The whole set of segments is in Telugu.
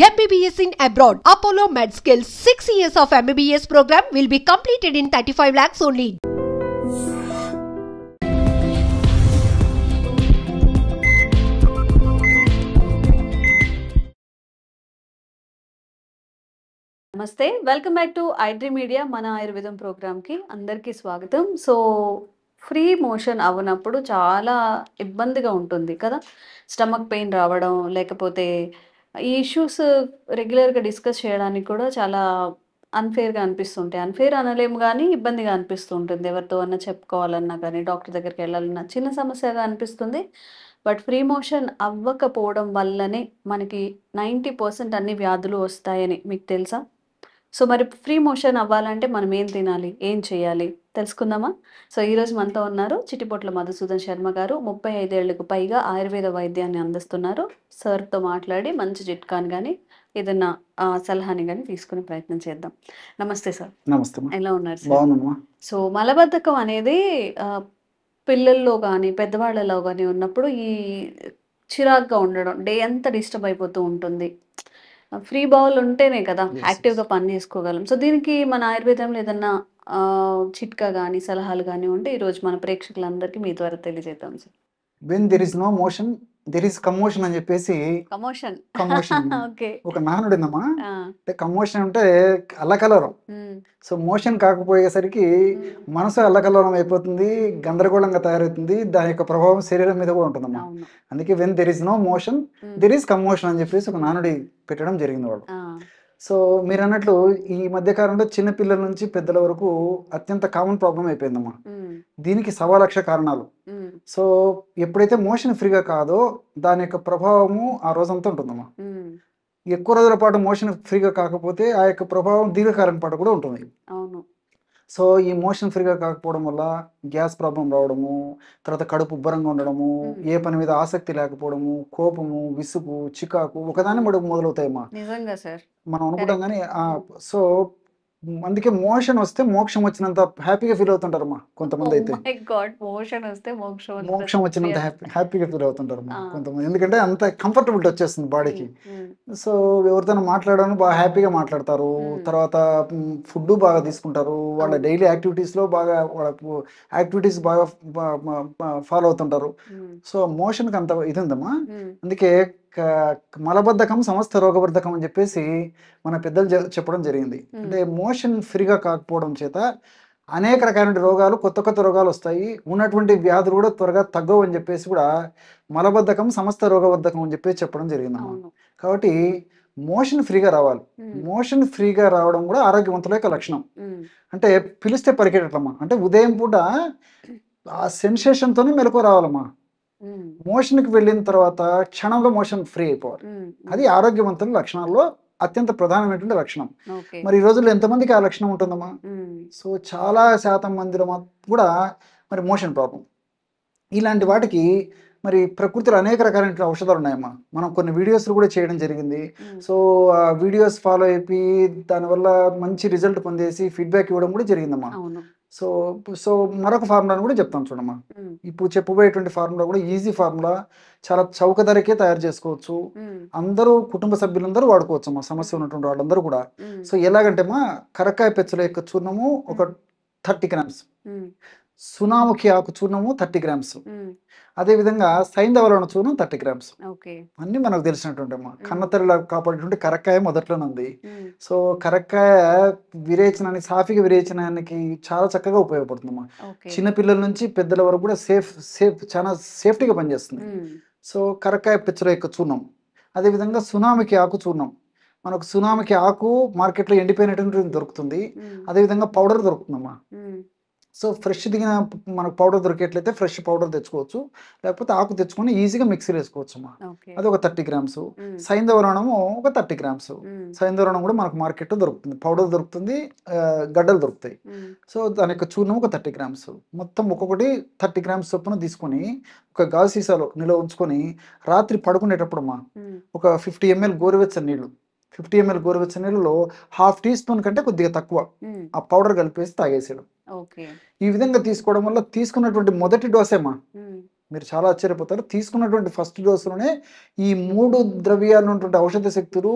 MBBS in abroad. Apollo MedSkill 6 years of MBBS program will be completed in 35 lakhs only. నమస్తే, welcome back to iDream media. మన ఆయుర్వేదం ప్రోగ్రామ్కి అందరికీ స్వాగతం. సో ఫ్రీ మోషన్ అవ్వనప్పుడు చాలా ఇబ్బందిగా ఉంటుంది కదా. స్టమక్ పెయిన్ రావడం, లేకపోతే ఈ ఇష్యూస్ రెగ్యులర్గా డిస్కస్ చేయడానికి కూడా చాలా అన్ఫేర్గా అనిపిస్తుంటాయి. అన్ఫేర్ అనలేము కానీ ఇబ్బందిగా అనిపిస్తుంటుంది. ఎవరితో అన్నా చెప్పుకోవాలన్నా కానీ, డాక్టర్ దగ్గరికి వెళ్ళాలన్నా చిన్న సమస్యగా అనిపిస్తుంది. బట్ ఫ్రీ మోషన్ అవ్వకపోవడం వల్లనే మనకి 90% అన్ని వ్యాధులు వస్తాయని మీకు తెలుసా? సో మరి ఫ్రీ మోషన్ అవ్వాలంటే మనం ఏం తినాలి, ఏం చేయాలి తెలుసుకుందామా? సో ఈరోజు మనతో ఉన్నారు చిట్టిపొట్ల మధుసూదన్ శర్మ గారు. 35 ఏళ్లకు పైగా ఆయుర్వేద వైద్యాన్ని అందిస్తున్నారు. సార్తో మాట్లాడి మంచి చిట్కాని కానీ ఏదన్నా సలహాని కానీ తీసుకునే ప్రయత్నం చేద్దాం. నమస్తే సార్. నమస్తే. ఎలా ఉన్నారు సార్? బాగున్నామా. సో మలబద్ధకం అనేది పిల్లల్లో కానీ పెద్దవాళ్ళలో కానీ ఉన్నప్పుడు ఈ చిరాగ్గా ఉండడం, డే అంతా డిస్టర్బ్ అయిపోతూ ఉంటుంది. ఫ్రీ బౌల్ ఉంటేనే కదా యాక్టివ్గా పని చేసుకోగలం. సో దీనికి మన ఆయుర్వేదంలో ఏదన్నా చిట్కా కానీ సలహాలు కానీ ఉంటే ఈరోజు మన ప్రేక్షకులందరికీ మీ ద్వారా తెలియజేద్దాం sir. When there is no motion there is commotion అని చెప్పేసి కమోషన్ ఓకే ఒక నానుడు ఉందమ్మా. అంటే కమోషన్ అంటే అల్లకలరం. సో మోషన్ కాకపోయేసరికి మనసు అల్లకలరం అయిపోతుంది, గందరగోళంగా తయారవుతుంది. దాని యొక్క ప్రభావం శరీరం మీద కూడా ఉంటుందమ్మా. అందుకే when there is no motion there is commotion అని చెప్పేసి ఒక నానుడి పెట్టడం జరిగింది వాళ్ళు. సో మీరు అన్నట్లు ఈ మధ్యకాలంలో చిన్నపిల్లల నుంచి పెద్దల వరకు అత్యంత కామన్ ప్రాబ్లం అయిపోయిందమ్మా. దీనికి 1,00,000 కారణాలు. సో ఎప్పుడైతే మోషన్ ఫ్రీగా కాదో దాని యొక్క ప్రభావము ఆ రోజంతా ఉంటుందమ్మా. ఎక్కువ రోజుల పాటు మోషన్ ఫ్రీగా కాకపోతే ఆ యొక్క ప్రభావం దీర్ఘకాలం పాటు కూడా ఉంటుంది. సో ఈ మోషన్ ఫ్రీగా కాకపోవడం వల్ల గ్యాస్ ప్రాబ్లం రావడము, తర్వాత కడుపు ఉబ్బరంగా ఉండడము, ఏ పని మీద ఆసక్తి లేకపోవడము, కోపము, విసుగు, చికాకు ఒకదాని మడుగు మొదలవుతాయమ్మా. నిజంగా సార్ మనం అనుకుంటాం కానీ సో అందుకే మోషన్ వస్తే మోక్షం వచ్చినంత హ్యాపీగా ఫీల్ అవుతుంటారమ్మా కొంతమంది. అయితే మోక్షం వచ్చినంత హ్యాపీగా ఫీల్ అవుతుంటారమ్మా కొంతమంది. ఎందుకంటే అంత కంఫర్టబిలిటీ వచ్చేస్తుంది బాడీకి. సో ఎవరితో మాట్లాడడానికి బాగా హ్యాపీగా మాట్లాడతారు. తర్వాత ఫుడ్ బాగా తీసుకుంటారు. వాళ్ళ డైలీ యాక్టివిటీస్లో బాగా వాళ్ళ యాక్టివిటీస్ బాగా ఫాలో అవుతుంటారు. సో మోషన్కి అంత ఇది ఉందమ్మా. అందుకే మలబద్ధకం సమస్త రోగబద్ధకం అని చెప్పేసి మన పెద్దలు చెప్పడం జరిగింది. అంటే మోషన్ ఫ్రీగా కాకపోవడం చేత అనేక రకాల రోగాలు, కొత్త కొత్త రోగాలు వస్తాయి. ఉన్నటువంటి వ్యాధులు కూడా త్వరగా తగ్గవు అని చెప్పేసి కూడా మలబద్ధకం సమస్త రోగబద్ధకం అని చెప్పేసి చెప్పడం జరిగిందమ్మా. కాబట్టి మోషన్ ఫ్రీగా రావాలి. మోషన్ ఫ్రీగా రావడం కూడా ఆరోగ్యవంతుల యొక్క లక్షణం. అంటే పిలిస్తే పరిగెట్టమ్మా. అంటే ఉదయం పూట ఆ సెన్సేషన్తోనే మెలకు రావాలమ్మా. మోషన్కి వెళ్ళిన తర్వాత క్షణంలో మోషన్ ఫ్రీ అయిపోవాలి. అది ఆరోగ్యవంతుల లక్షణాల్లో అత్యంత ప్రధానమైనటువంటి లక్షణం. మరి ఈ రోజుల్లో ఎంతమందికి ఆ లక్షణం ఉంటుందమ్మా? సో చాలా శాతం మందిలో కూడా మరి మోషన్ ప్రాబ్లం. ఇలాంటి వాటికి మరి ప్రకృతిలో అనేక రకాలైన ఔషధాలు ఉన్నాయమ్మా. మనం కొన్ని వీడియోస్లు కూడా చేయడం జరిగింది. సో ఆ వీడియోస్ ఫాలో అయిపోయి దానివల్ల మంచి రిజల్ట్ పొందేసి ఫీడ్బ్యాక్ ఇవ్వడం కూడా జరిగిందమ్మా. సో సో మరొక ఫార్ములాను కూడా చెప్తాను చూడమ్మా. ఇప్పుడు చెప్పబోయేటువంటి ఫార్ములా కూడా ఈజీ ఫార్ములా, చాలా చౌక ధరకే తయారు చేసుకోవచ్చు. అందరూ కుటుంబ సభ్యులందరూ వాడుకోవచ్చు అమ్మా, సమస్య ఉన్నటువంటి వాళ్ళందరూ కూడా. సో ఎలాగంటే అమ్మా, కరక్కాయ పెచ్చల యొక్క చూర్ణము ఒక 30 గ్రామ్స్, సునాముఖి ఆకు చూర్ణము 30 గ్రామ్స్, అదేవిధంగా సైంధవలవణ చూర్ణం 30 గ్రామ్స్. అన్ని మనకు తెలిసినటువంటి అమ్మా. కన్నతల్లిలా కాపాడేటువంటి కరక్కాయ మొదట్లోనే ఉంది. సో కరక్కాయ విరేచనానికి, సాఫీగా విరేచనానికి చాలా చక్కగా ఉపయోగపడుతుందమ్మా. చిన్నపిల్లల నుంచి పెద్దల వరకు కూడా చాలా సేఫ్టీగా పనిచేస్తుంది. సో కరక్కాయ పెచ్చల యొక్క చూర్ణం, అదేవిధంగా సునామికి ఆకు చూర్ణం. మనకు సునామికి ఆకు మార్కెట్లో ఎండిపోయినటువంటి దొరుకుతుంది. అదేవిధంగా పౌడర్ దొరుకుతుందమ్మా. సో ఫ్రెష్ దిగిన మనకు పౌడర్ దొరికేట్లయితే ఫ్రెష్ పౌడర్ తెచ్చుకోవచ్చు, లేకపోతే ఆకు తెచ్చుకొని ఈజీగా మిక్సీలో వేసుకోవచ్చు అమ్మా. అది ఒక 30 గ్రామ్స్. సైంధవలవణము ఒక 30 గ్రామ్స్. సైంధవలవణం కూడా మనకు మార్కెట్లో దొరుకుతుంది, పౌడర్ దొరుకుతుంది, గడ్డలు దొరుకుతాయి. సో దాని యొక్క చూర్ణం ఒక 30 గ్రామ్స్. మొత్తం ఒక్కొక్కటి 30 గ్రామ్స్ చొప్పున తీసుకొని ఒక గాజు సీసాలో నిల్వ ఉంచుకొని రాత్రి పడుకునేటప్పుడు అమ్మా ఒక 50 ml గోరువెచ్చని నీళ్ళు, 50 ml గోరువెచ్చని నీళ్ళలో 1/2 టీ స్పూన్ కంటే కొద్దిగా తక్కువ ఆ పౌడర్ కలిపేసి తాగేసేయడం. ఈ విధంగా తీసుకోవడం వల్ల తీసుకున్నటువంటి మొదటి డోసేమా, మీరు చాలా ఆశ్చర్యపోతారు. తీసుకున్నటువంటి ఫస్ట్ డోసులోనే ఈ 3 ద్రవ్యాలు ఉన్నటువంటి ఔషధ శక్తులు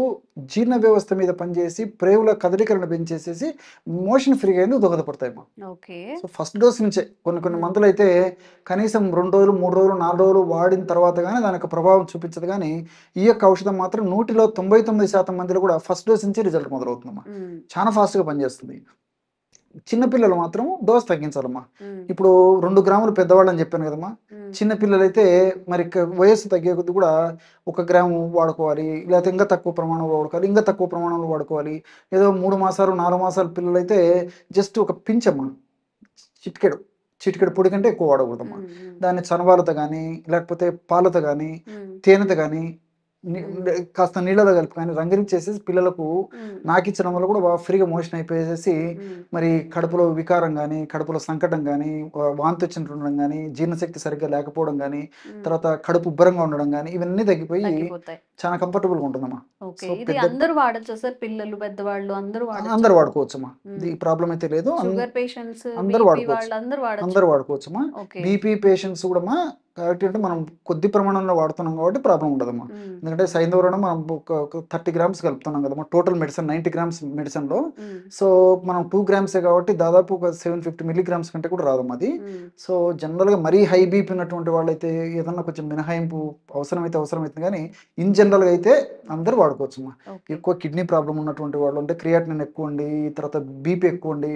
జీర్ణ వ్యవస్థ మీద పనిచేసి ప్రేవుల కదలికలను పెంచేసేసి మోషన్ ఫ్రీగా అయింది దోహదపడతాయమ్మా. ఓకే. సో ఫస్ట్ డోస్ నుంచే కొన్ని మందులు అయితే కనీసం 2 రోజులు 3 రోజులు 4 రోజులు వాడిన తర్వాత కానీ దాని యొక్క ప్రభావం చూపించదు. కానీ ఈ యొక్క ఔషధం మాత్రం 100లో 99% మందిలో కూడా ఫస్ట్ డోస్ నుంచి రిజల్ట్ మొదలవుతుందమ్మా. చాలా ఫాస్ట్గా పనిచేస్తుంది. చిన్నపిల్లలు మాత్రం డోస్ తగ్గించాలమ్మా. ఇప్పుడు 2 గ్రాములు పెద్దవాళ్ళు అని చెప్పాను కదమ్మా. చిన్నపిల్లలైతే మరి వయస్సు తగ్గే కొద్ది కూడా 1 గ్రాము వాడుకోవాలి, లేకపోతే ఇంకా తక్కువ ప్రమాణంలో వాడుకోవాలి, ఇంకా తక్కువ ప్రమాణంలో వాడుకోవాలి. ఏదో 3 మాసాలు 4 మాసాల పిల్లలు అయితే జస్ట్ ఒక పించమ్మా, చిటికెడు పొడి కంటే ఎక్కువ వాడకూడదమ్మా. దాన్ని చనవాలతో కానీ లేకపోతే పాలతో కానీ తేనెతో కానీ కాస్త నీళ్ళలో కలిపి కానీ రంగరించేసేసి పిల్లలకు నాకిచ్చడం వల్ల కూడా బాగా ఫ్రీగా మోషన్ అయిపోయేసి మరి కడుపులో వికారం కానీ కడుపులో సంకటం కానీ వాంతి వచ్చినట్టు ఉండడం కానీ జీర్ణశక్తి సరిగ్గా లేకపోవడం కానీ తర్వాత కడుపు ఉబ్బరంగా ఉండడం కానీ ఇవన్నీ తగ్గిపోయి చాలా కంఫర్టబుల్గా ఉంటుందమ్మా. అందరూ వాడచ్చు సార్, పిల్లలు పెద్దవాళ్ళు అందరూ వాడుకోవచ్చమ్మా. ఈ ప్రాబ్లం అయితే లేదు, అందరూ వాడుకోవచ్చమ్మా. బీపీ పేషెంట్స్ కూడా కాబట్టి అంటే మనం కొద్ది ప్రమాణంలో వాడుతున్నాం కాబట్టి ప్రాబ్లం ఉండదమ్మా. ఎందుకంటే సైంధవరణం మనం ఒక 30 గ్రామ్స్ కలుపుతున్నాం కదమ్మా టోటల్ మెడిసిన్ 90 గ్రామ్స్ మెడిసిన్లో. సో మనం 2 గ్రామ్సే కాబట్టి దాదాపు ఒక 750 మిల్లీగ్రామ్స్ కంటే కూడా రాదమ్మా అది. సో జనరల్గా మరీ హై బీపీ ఉన్నటువంటి వాళ్ళైతే ఏదన్నా కొంచెం మినహాయింపు అవసరమైతే కానీ ఇన్ జనరల్గా అయితే అందరూ వాడుకోవచ్చమ్మా. ఎక్కువ కిడ్నీ ప్రాబ్లం ఉన్నటువంటి వాళ్ళు అంటే క్రియాటినిన్ ఎక్కువ ఉండి తర్వాత బీపీ ఎక్కువ ఉండి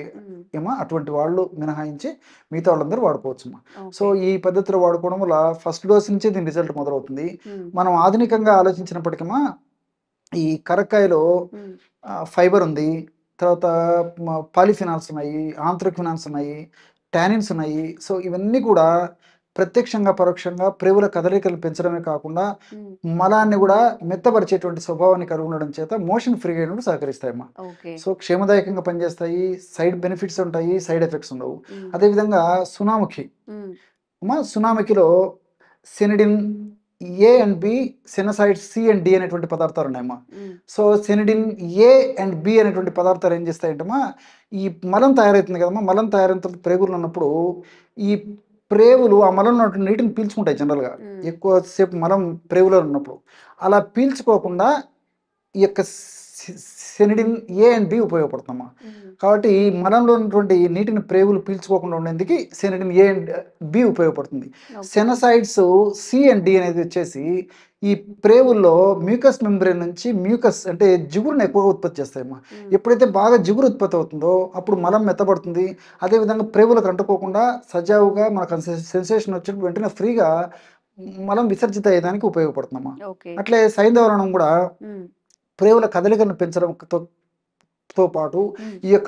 ఏమో అటువంటి వాళ్ళు మినహాయించి మిగతా వాళ్ళందరూ వాడుకోవచ్చమ్మా. సో ఈ పద్ధతిలో వాడుకోవడం వల్ల ఫస్ట్ డోస్ నుంచే దీని రిజల్ట్ మొదలవుతుంది. మనం ఆధునికంగా ఆలోచించినప్పటికీ ఈ కరక్కాయలో ఫైబర్ ఉంది, తర్వాత పాలిఫినాల్స్ ఉన్నాయి, ఆంథ్రక్వినాన్స్ ఉన్నాయి, టానిన్స్ ఉన్నాయి. సో ఇవన్నీ కూడా ప్రత్యక్షంగా పరోక్షంగా ప్రేవుల కదలికలు పెంచడమే కాకుండా మలాన్ని కూడా మెత్తపరిచేటువంటి స్వభావాన్ని కలిగి ఉండడం చేత మోషన్ ఫ్రీగా అయినప్పుడు సహకరిస్తాయమ్మా. సో క్షేమదాయకంగా పనిచేస్తాయి, సైడ్ బెనిఫిట్స్ ఉంటాయి, సైడ్ ఎఫెక్ట్స్ ఉండవు. అదేవిధంగా సునాముఖి సునామికిలో sennidin A and B, sennoside C and D అనేటువంటి పదార్థాలు ఉన్నాయమ్మా. So sennidin A and B అనేటువంటి పదార్థాలు ఏం చేస్తాయంటమ్మా, ఈ మలం తయారవుతుంది కదమ్మా. మలం తయారైన తర్వాత ప్రేగులు ఉన్నప్పుడు ఈ ప్రేవులు ఆ మలంలో నీటిని పీల్చుకుంటాయి. జనరల్గా ఎక్కువసేపు మలం ప్రేవులో ఉన్నప్పుడు అలా పీల్చుకోకుండా ఈ యొక్క సెనిడిన్ ఏ అండ్ బి ఉపయోగపడుతుందమ్మా. కాబట్టి మలంలో ఉన్నటువంటి నీటిని ప్రేవులు పీల్చుకోకుండా ఉండేందుకు సెనిడిన్ ఏ అండ్ బి ఉపయోగపడుతుంది. సెనసైడ్స్ సి అండ్ డి అనేది వచ్చేసి ఈ ప్రేవుల్లో మ్యూకస్ మెంబ్రేన్ నుంచి మ్యూకస్ అంటే జిగురుని ఎక్కువగా ఉత్పత్తి చేస్తాయమ్మా. ఎప్పుడైతే బాగా జిగురు ఉత్పత్తి అవుతుందో అప్పుడు మలం మెత్తబడుతుంది. అదేవిధంగా ప్రేవులకు అంటుకోకుండా సజావుగా మనకు సెన్సేషన్ వచ్చినప్పుడు వెంటనే ఫ్రీగా మలం విసర్జిత అయ్యేదానికి ఉపయోగపడుతుందమ్మా. అట్లే సైంధవరణం కూడా ప్రేవుల కదలికలను పెంచడంతో పాటు ఈ యొక్క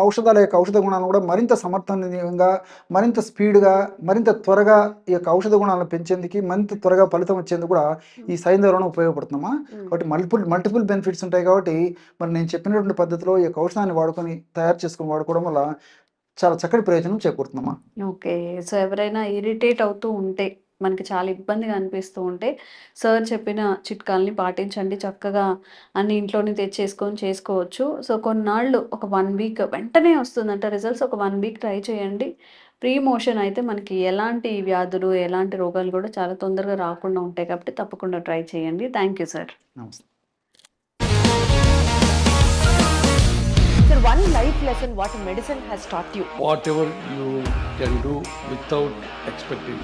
ఔషధాల యొక్క ఔషధ గుణాలను కూడా మరింత సమర్థనీయంగా మరింత స్పీడ్గా మరింత త్వరగా ఈ యొక్క ఔషధ గుణాలను పెంచేందుకు మరింత త్వరగా ఫలితం వచ్చేందుకు కూడా ఈ సైంధవరణం ఉపయోగపడుతుందమ్మా. కాబట్టి మల్టిపుల్ బెనిఫిట్స్ ఉంటాయి. కాబట్టి మరి నేను చెప్పినటువంటి పద్ధతిలో ఈ యొక్క ఔషధాన్ని తయారు చేసుకుని వాడుకోవడం వల్ల చాలా చక్కటి ప్రయోజనం చేకూరుతుందమ్మా. ఓకే. సో ఎవరైనా ఇరిటేట్ అవుతూ ఉంటే మనకి చాలా ఇబ్బందిగా అనిపిస్తూ ఉంటే సార్ చెప్పిన చిట్కాల్ని పాటించండి, చక్కగా అన్ని ఇంట్లోనే తెచ్చేసుకొని చేసుకోవచ్చు. సో కొన్నాళ్ళు ఒక 1 వీక్ వెంటనే వస్తుందంట రిజల్ట్స్. ఒక 1 వీక్ ట్రై చేయండి. ప్రీ మోషన్ అయితే మనకి ఎలాంటి వ్యాధులు ఎలాంటి రోగాలు కూడా చాలా తొందరగా రాకుండా ఉంటాయి. కాబట్టి తప్పకుండా ట్రై చేయండి. Thank you sir. నమస్తే. Sir, one life lesson what medicine has taught you. Whatever you can do without expecting.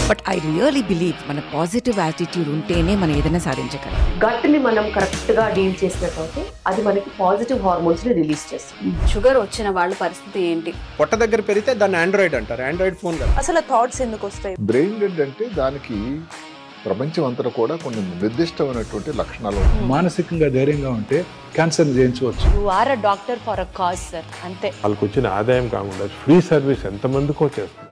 But I really believe మన పాజిటివ్ యాటిట్యూడ్ ఉంటేనే మనం ఏదైనా సాధించగలం. గట్ని మనం కరెక్ట్గా డీల్ చేసినట్లయితే అది మనకి పాజిటివ్ హార్మోన్స్ని రిలీజ్ చేస్తుంది. షుగర్ వచ్చిన వాళ్ళ పరిస్థితి ఏంటి? పొట్ట దగ్గర పెరిగితే దాన్ని ఆండ్రాయిడ్ అంటారు, ఆండ్రాయిడ్ ఫోన్ కదా. అసలు థాట్స్ ఎందుకు వస్తాయి? బ్రెయిన్ డెడ్ అంటే దానికి ప్రపంచం అంతా కూడా కొన్ని నిర్దిష్టమైనటువంటి లక్షణాలు. మానసికంగా ధైర్యంగా ఉంటే క్యాన్సర్ జయించవచ్చు. You are a doctor for a cause sir, అంతే. వాళ్ళకి వచ్చిన ఆదాయం కాకుండా ఫ్రీ సర్వీస్ ఎంతమందికో చేస్తుంది.